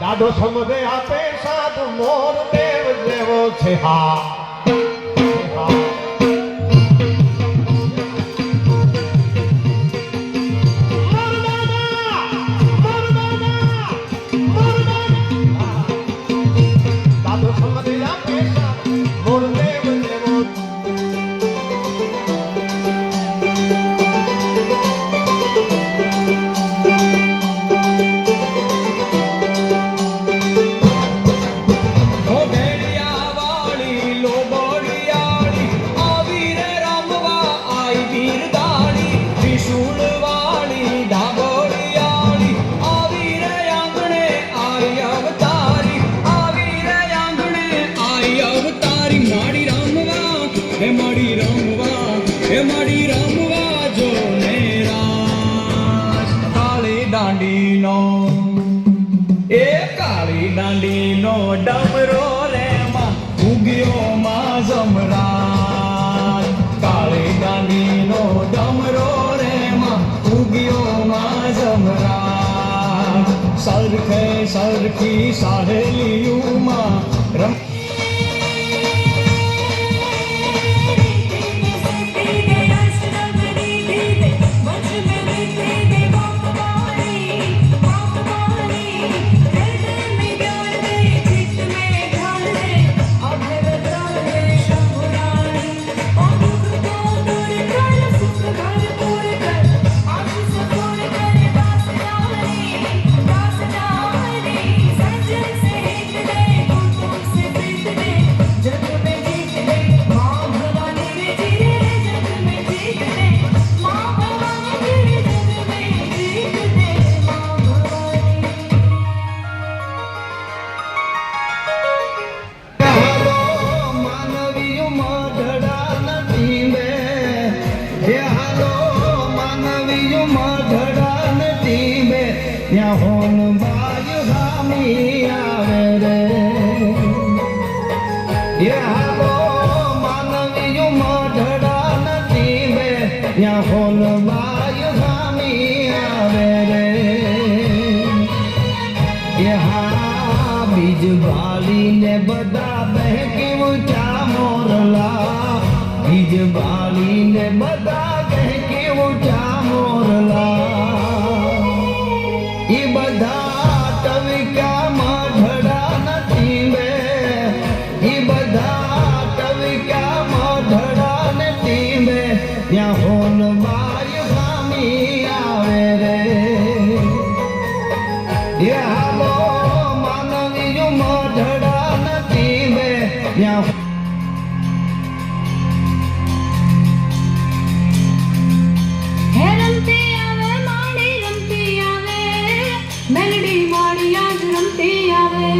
દાદો સમજે આપે સાધુ મોર દેવ જેવો છે હા દાદો સમજે આપે સાધુ મોર દેવ જેવો દાંડીનો ડમરો રે માં ઉગ્યો માં જમરાજ કાળી દાંડીનો ડમરો રે માં ઉગ્યો માં જમરાજ સરખે સરખી સાહેલીયુમાં રમ બીજ બાલીને બધા બહેકી ઊંચા મોરલા બીજ બાલીને બધા બહેકી ઊંચા મોરલા ઈ બધા ટવિકામાં ઢડા નથી બે ઈ બધા ટવિકામાં ઢડા નથી બે ત્યાં હોન બાય ગામી આવે રે હાલો મેલડી મારી યાદ રમતી આવે